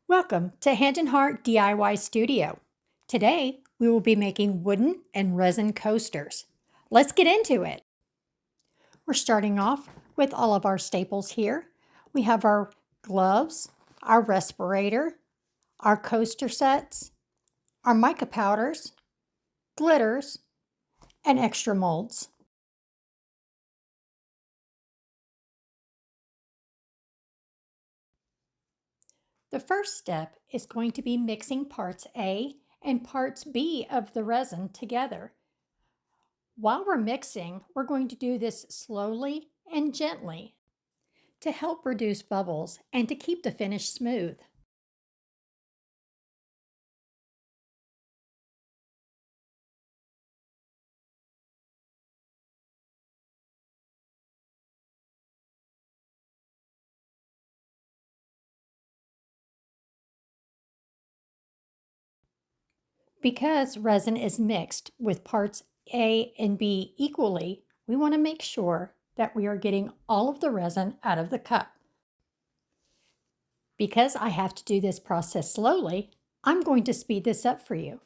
Welcome to Hand and Heart DIY Studio. Today, we will be making wooden and resin coasters. Let's get into it. We're starting off with all of our staples here. We have our gloves, our respirator, our coaster sets, our mica powders, glitters, and extra molds. The first step is going to be mixing parts A and parts B of the resin together. While we're mixing, we're going to do this slowly and gently to help reduce bubbles and to keep the finish smooth. Because resin is mixed with parts A and B equally, we want to make sure that we are getting all of the resin out of the cup. Because I have to do this process slowly, I'm going to speed this up for you.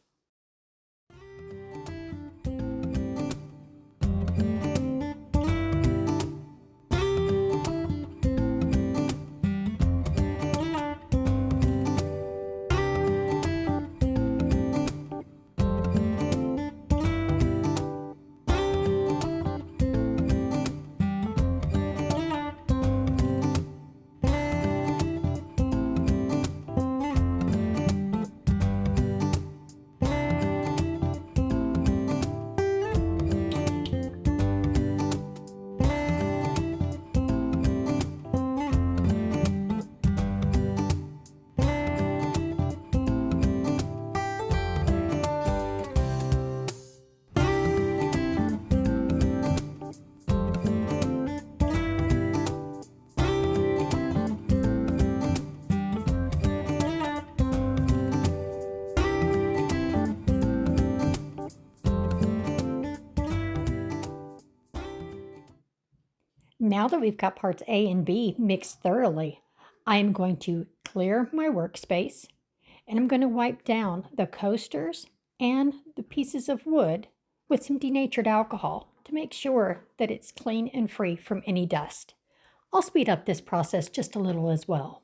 Now that we've got parts A and B mixed thoroughly, I am going to clear my workspace and I'm going to wipe down the coasters and the pieces of wood with some denatured alcohol to make sure that it's clean and free from any dust. I'll speed up this process just a little as well.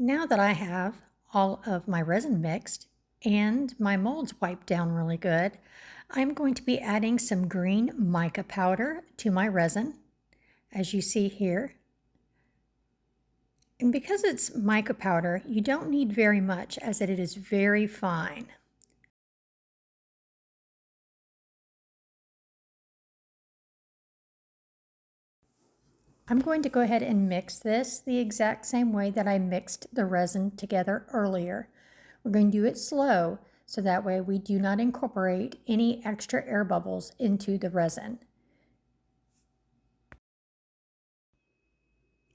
Now that I have all of my resin mixed and my molds wiped down really good, I'm going to be adding some green mica powder to my resin, as you see here. And because it's mica powder, you don't need very much as it is very fine. I'm going to go ahead and mix this the exact same way that I mixed the resin together earlier. We're going to do it slow so that way we do not incorporate any extra air bubbles into the resin.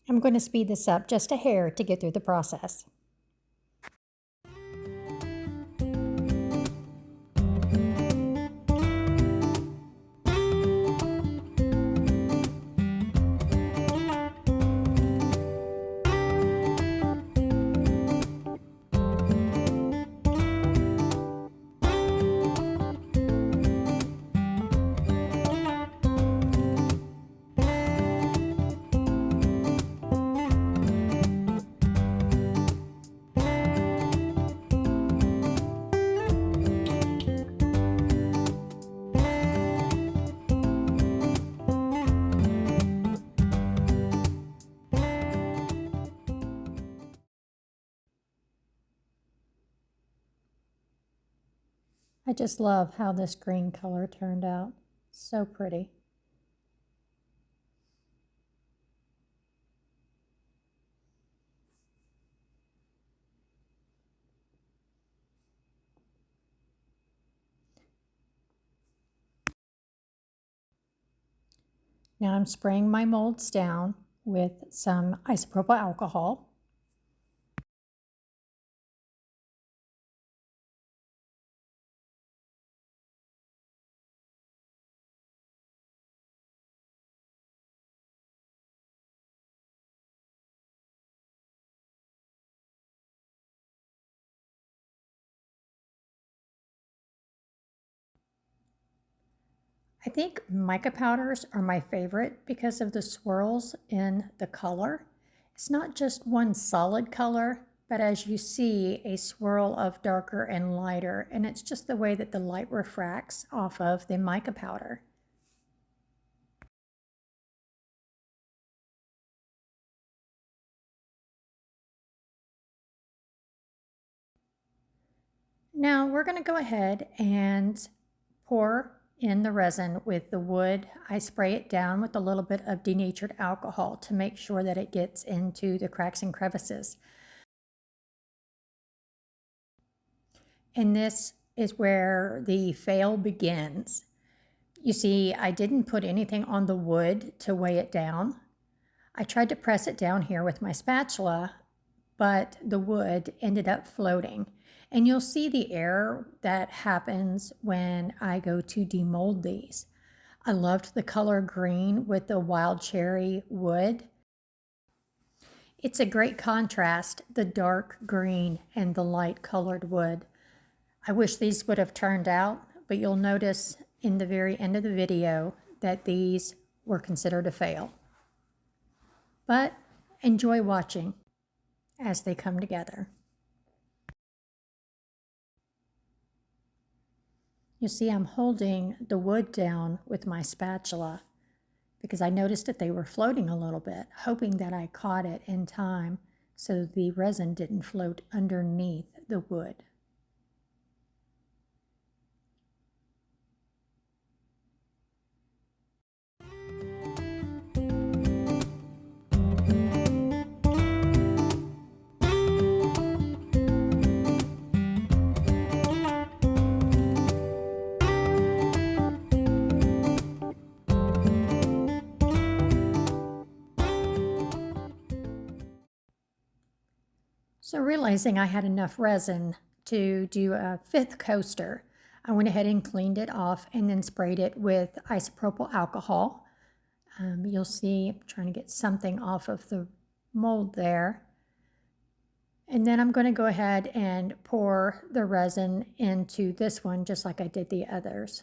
I'm going to speed this up just a hair to get through the process. I just love how this green color turned out. So pretty. Now I'm spraying my molds down with some isopropyl alcohol. I think mica powders are my favorite because of the swirls in the color. It's not just one solid color, but as you see, a swirl of darker and lighter, and it's just the way that the light refracts off of the mica powder. Now we're going to go ahead and pour in the resin with the wood. I spray it down with a little bit of denatured alcohol to make sure that it gets into the cracks and crevices. And this is where the fail begins. You see, I didn't put anything on the wood to weigh it down. I tried to press it down here with my spatula, but the wood ended up floating. And you'll see the error that happens when I go to demold these. I loved the color green with the wild cherry wood. It's a great contrast, the dark green and the light colored wood. I wish these would have turned out, but you'll notice in the very end of the video that these were considered a fail. But enjoy watching as they come together. You see, I'm holding the wood down with my spatula because I noticed that they were floating a little bit, hoping that I caught it in time so the resin didn't float underneath the wood. So realizing I had enough resin to do a fifth coaster, I went ahead and cleaned it off and then sprayed it with isopropyl alcohol. You'll see I'm trying to get something off of the mold there. And then I'm going to go ahead and pour the resin into this one just like I did the others.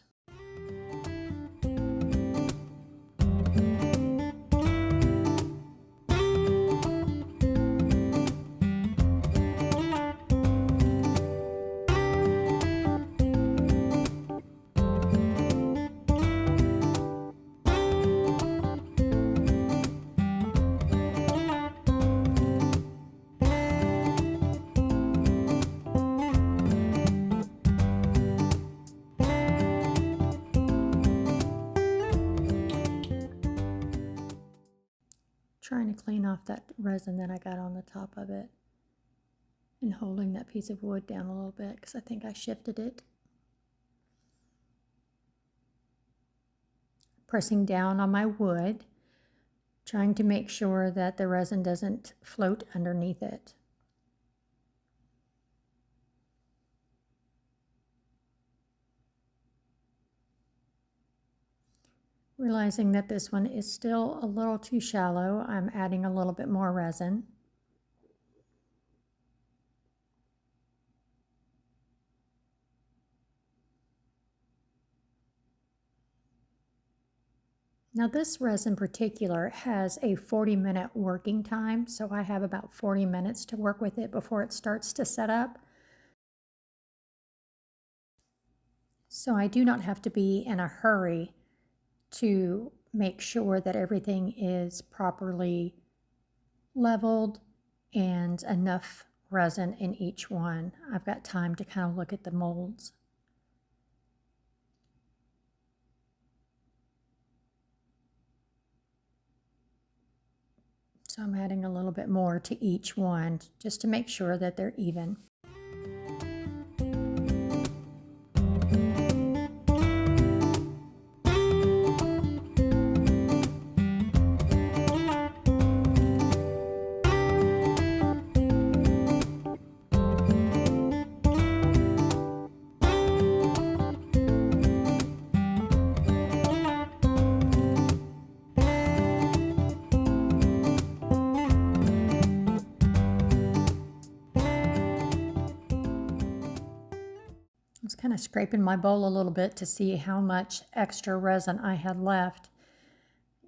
Trying to clean off that resin that I got on the top of it and holding that piece of wood down a little bit because I think I shifted it. Pressing down on my wood, trying to make sure that the resin doesn't float underneath it. Realizing that this one is still a little too shallow, I'm adding a little bit more resin. Now this resin in particular has a 40-minute working time, so I have about 40 minutes to work with it before it starts to set up. So I do not have to be in a hurry to make sure that everything is properly leveled and enough resin in each one. I've got time to kind of look at the molds. So I'm adding a little bit more to each one just to make sure that they're even. I was kind of scraping my bowl a little bit to see how much extra resin I had left.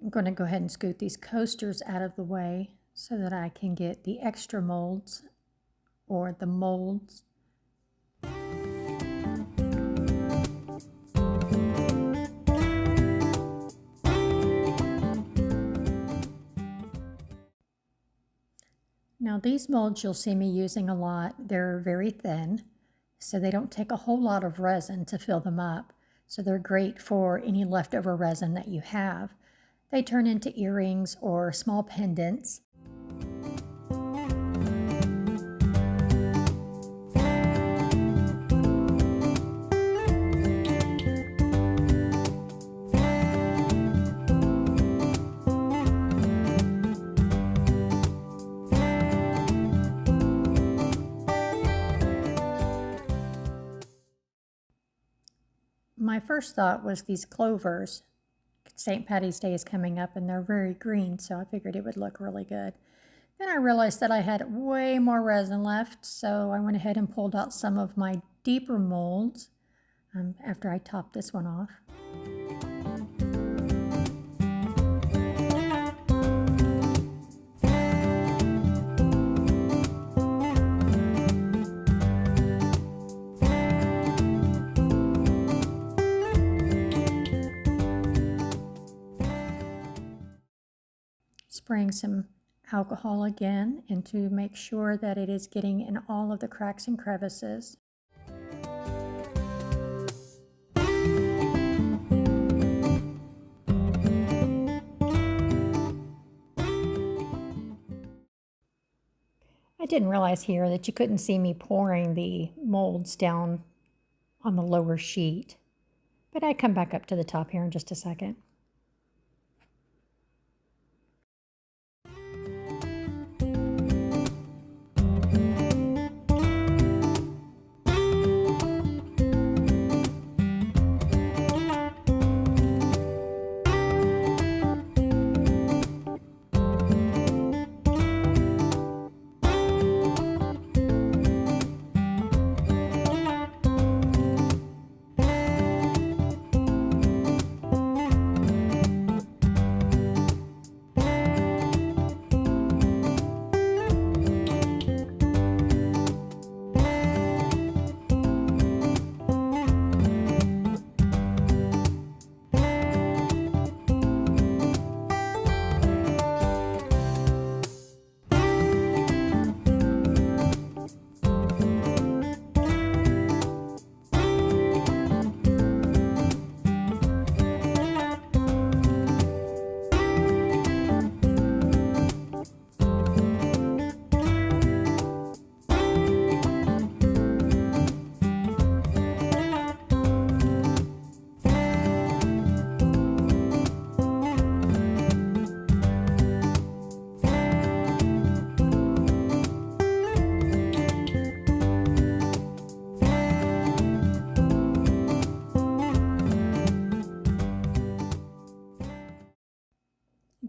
I'm going to go ahead and scoot these coasters out of the way so that I can get the extra molds or the molds. Now these molds you'll see me using a lot. They're very thin, so they don't take a whole lot of resin to fill them up. So they're great for any leftover resin that you have. They turn into earrings or small pendants. My first thought was these clovers. St. Patty's Day is coming up and they're very green, so I figured it would look really good. Then I realized that I had way more resin left, so I went ahead and pulled out some of my deeper molds after I topped this one off. Spraying some alcohol again and to make sure that it is getting in all of the cracks and crevices. I didn't realize here that you couldn't see me pouring the molds down on the lower sheet, but I come back up to the top here in just a second.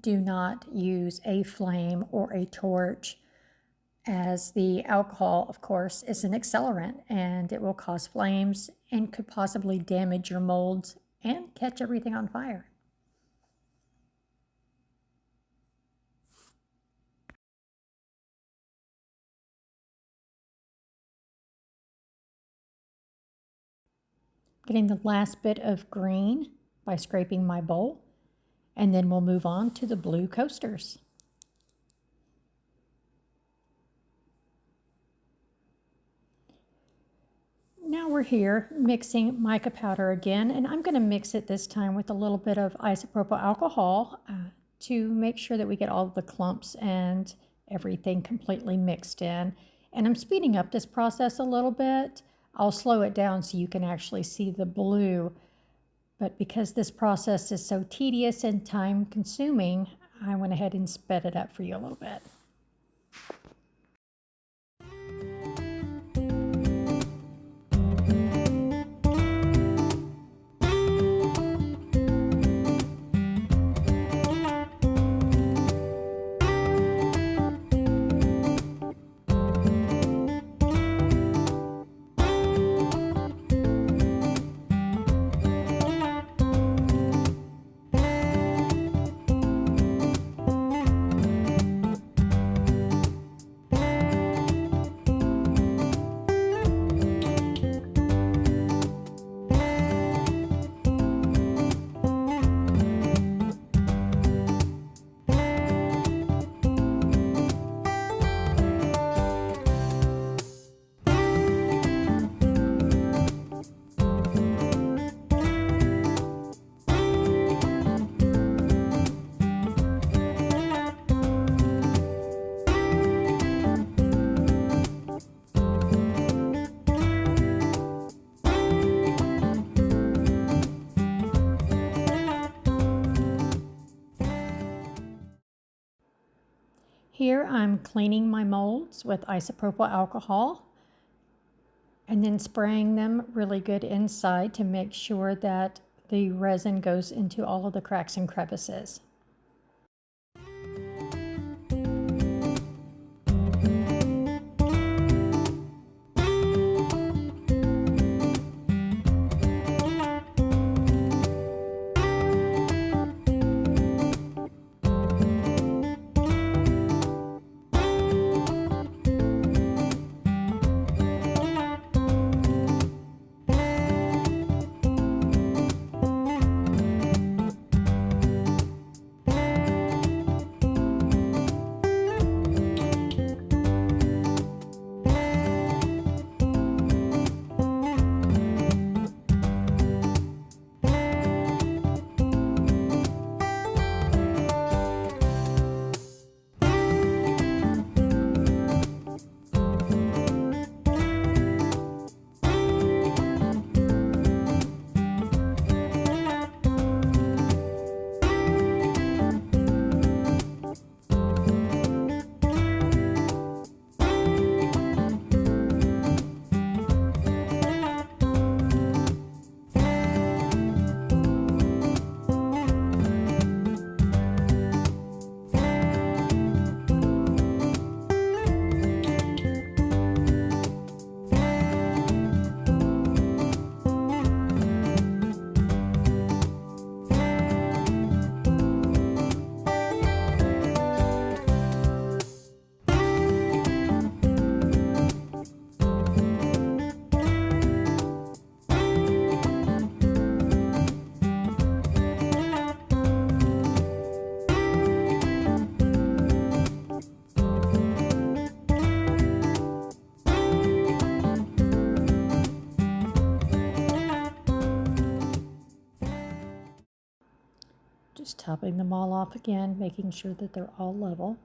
Do not use a flame or a torch, as the alcohol, of course, is an accelerant and it will cause flames and could possibly damage your molds and catch everything on fire. Getting the last bit of green by scraping my bowl, and then we'll move on to the blue coasters. Now we're here mixing mica powder again, and I'm going to mix it this time with a little bit of isopropyl alcohol to make sure that we get all the clumps and everything completely mixed in. And I'm speeding up this process a little bit. I'll slow it down so you can actually see the blue. But because this process is so tedious and time consuming, I went ahead and sped it up for you a little bit. Here I'm cleaning my molds with isopropyl alcohol and then spraying them really good inside to make sure that the resin goes into all of the cracks and crevices. Just topping them all off again, making sure that they're all level.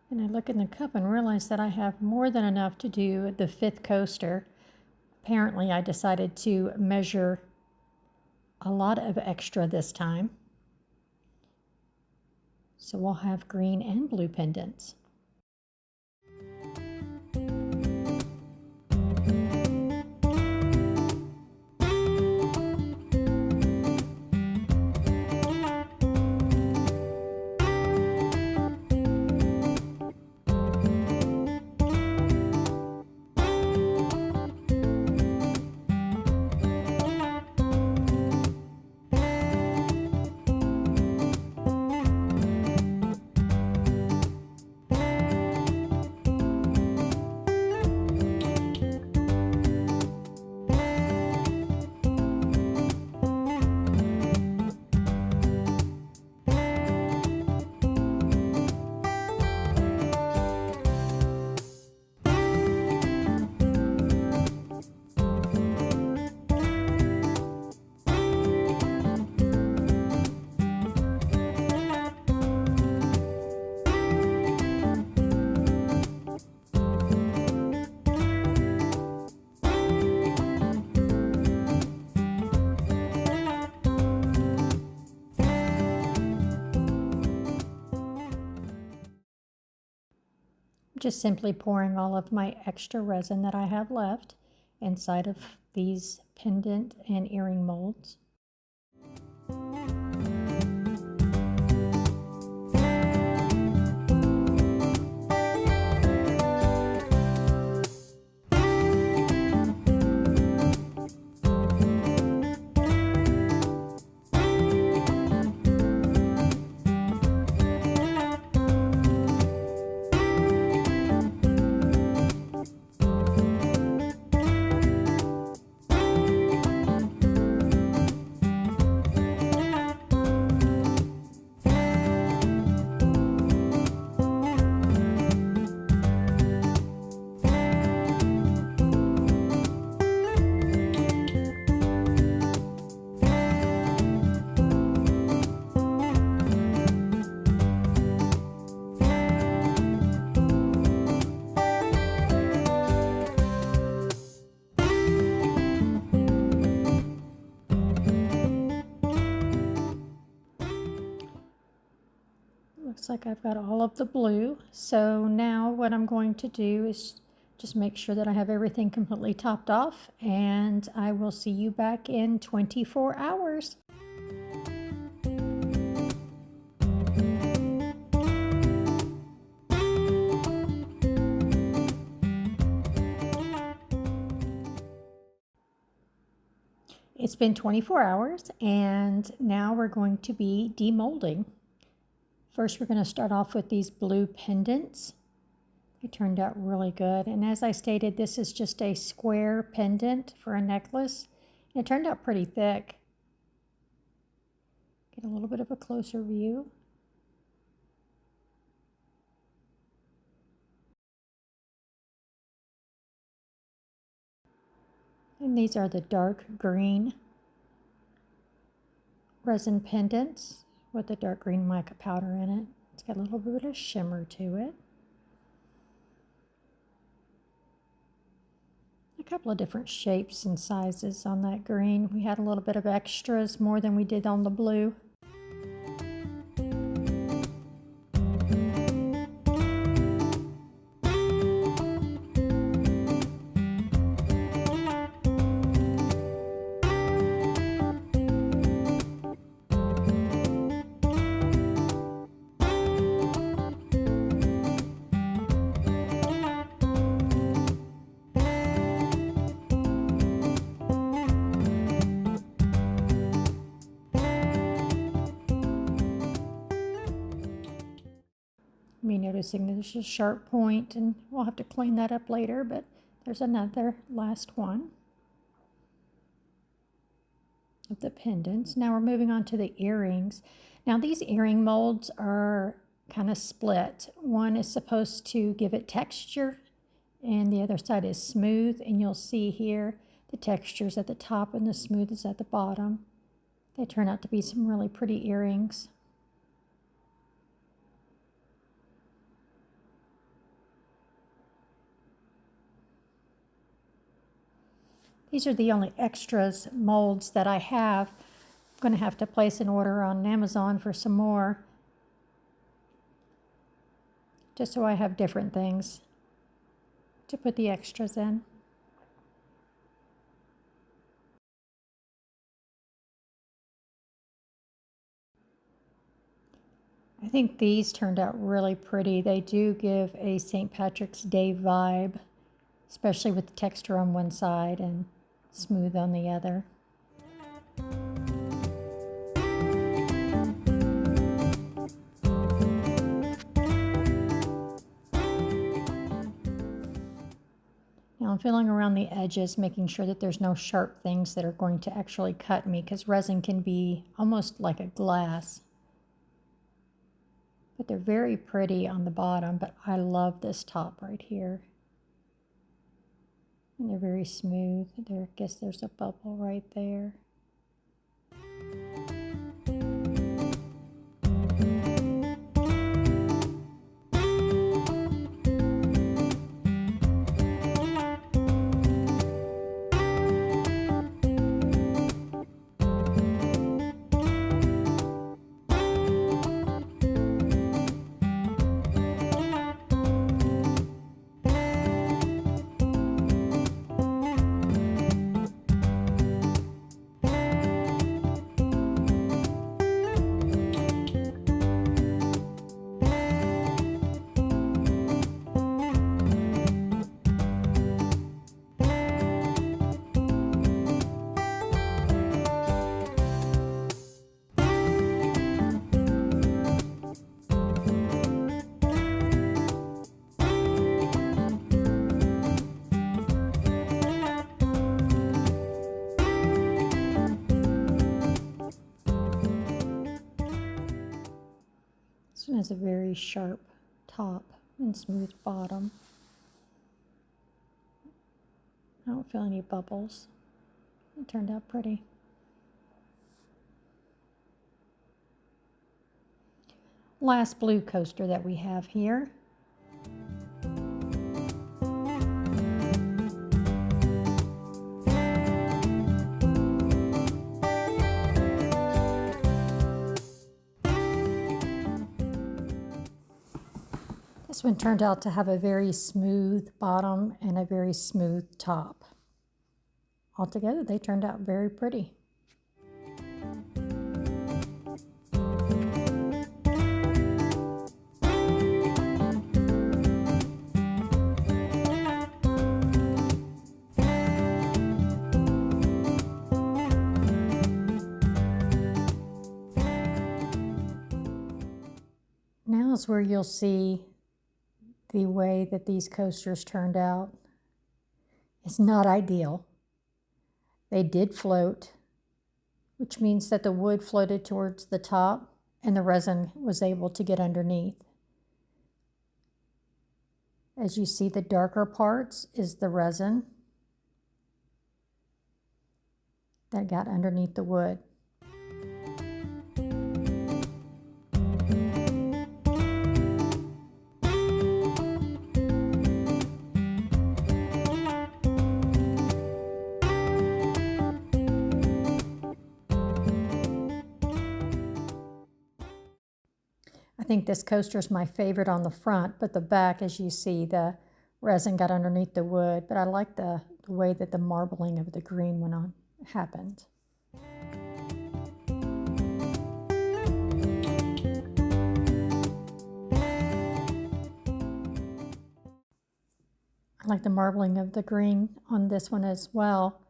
And I look in the cup and realize that I have more than enough to do the 5th coaster. Apparently I decided to measure a lot of extra this time. So we'll have green and blue pendants. Just simply pouring all of my extra resin that I have left inside of these pendant and earring molds. Looks like I've got all of the blue. So now what I'm going to do is just make sure that I have everything completely topped off, and I will see you back in 24 hours. It's been 24 hours, and now we're going to be demolding. First, we're going to start off with these blue pendants. They turned out really good. And as I stated, this is just a square pendant for a necklace. It turned out pretty thick. Get a little bit of a closer view. And these are the dark green resin pendants with the dark green mica powder in it. It's got a little bit of shimmer to it. A couple of different shapes and sizes on that green. We had a little bit of extras, more than we did on the blue. Me noticing there's a sharp point, and we'll have to clean that up later, but there's another last one of the pendants. Now we're moving on to the earrings. Now these earring molds are kind of split. One is supposed to give it texture, and the other side is smooth, and you'll see here the texture's at the top and the smooth is at the bottom. They turn out to be some really pretty earrings. These are the only extras molds that I have. I'm going to have to place an order on Amazon for some more, just so I have different things to put the extras in. I think these turned out really pretty. They do give a St. Patrick's Day vibe, especially with the texture on one side and smooth on the other. Now I'm feeling around the edges, making sure that there's no sharp things that are going to actually cut me, because resin can be almost like a glass. But they're very pretty on the bottom, but I love this top right here. And they're very smooth. I guess there's a bubble right there. has a very sharp top and smooth bottom. I don't feel any bubbles. It turned out pretty. Last blue coaster that we have here. This one turned out to have a very smooth bottom and a very smooth top. Altogether, they turned out very pretty. Now is where you'll see the way that these coasters turned out. It's not ideal. They did float, which means that the wood floated towards the top and the resin was able to get underneath. As you see, the darker parts is the resin that got underneath the wood. I think this coaster is my favorite on the front, but the back, as you see, the resin got underneath the wood. But I like the way that the marbling of the green went on happened. I like the marbling of the green on this one as well.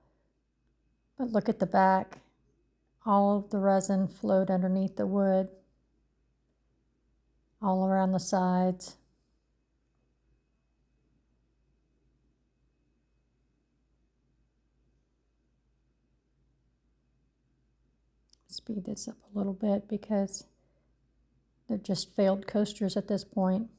But look at the back. All of the resin flowed underneath the wood, all around the sides. Speed this up a little bit because they're just failed coasters at this point.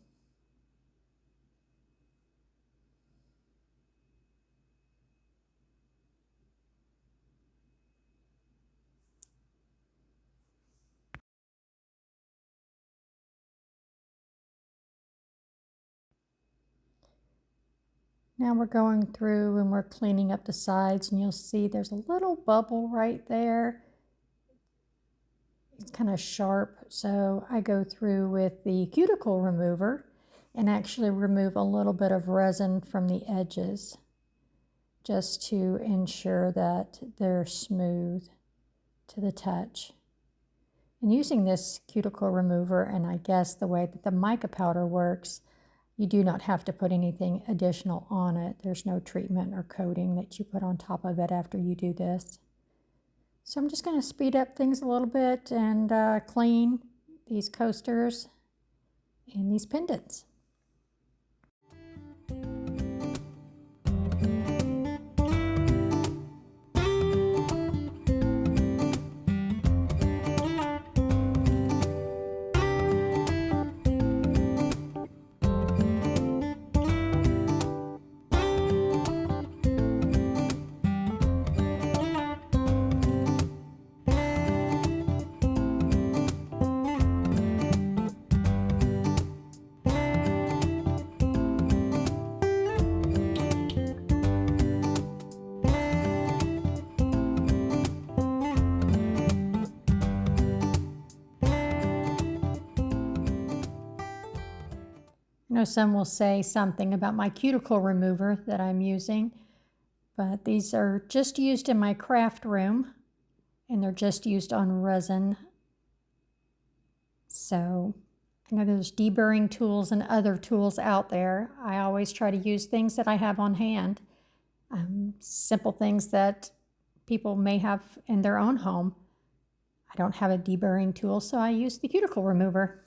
Now we're going through and we're cleaning up the sides, and you'll see there's a little bubble right there. It's kind of sharp, so I go through with the cuticle remover and actually remove a little bit of resin from the edges just to ensure that they're smooth to the touch. And using this cuticle remover, and I guess the way that the mica powder works, you do not have to put anything additional on it. There's no treatment or coating that you put on top of it after you do this. So I'm just going to speed up things a little bit and clean these coasters and these pendants. I know some will say something about my cuticle remover that I'm using, but these are just used in my craft room and they're just used on resin. So I know there's deburring tools and other tools out there. I always try to use things that I have on hand, simple things that people may have in their own home. I don't have a deburring tool, so I use the cuticle remover.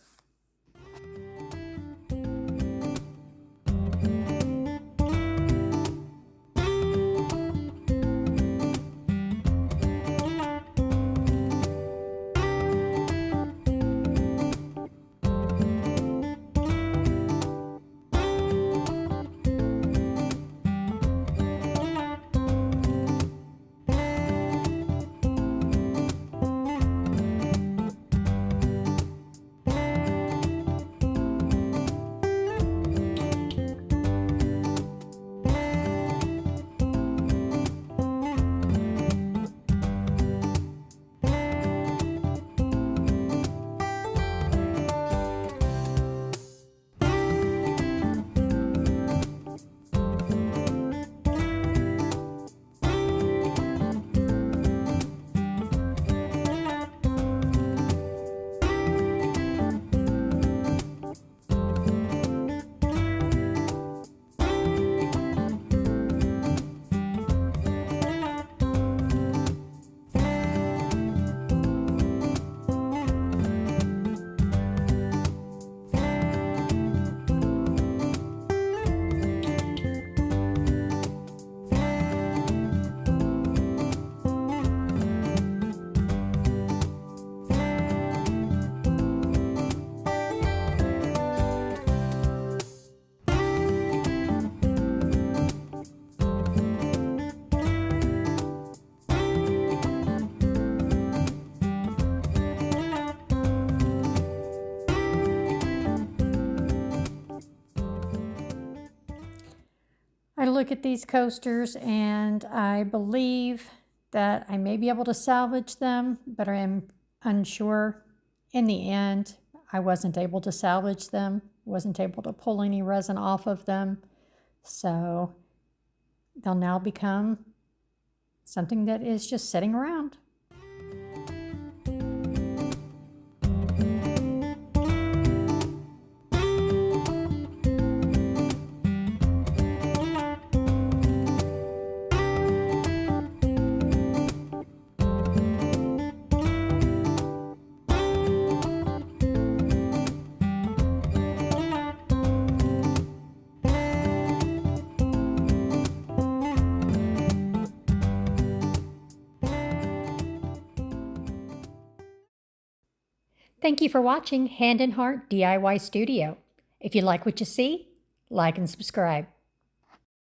I look at these coasters and I believe that I may be able to salvage them, but I am unsure. In the end, I wasn't able to salvage them, wasn't able to pull any resin off of them. So they'll now become something that is just sitting around. Thank you for watching Hand and Heart DIY Studio. If you like what you see, like and subscribe.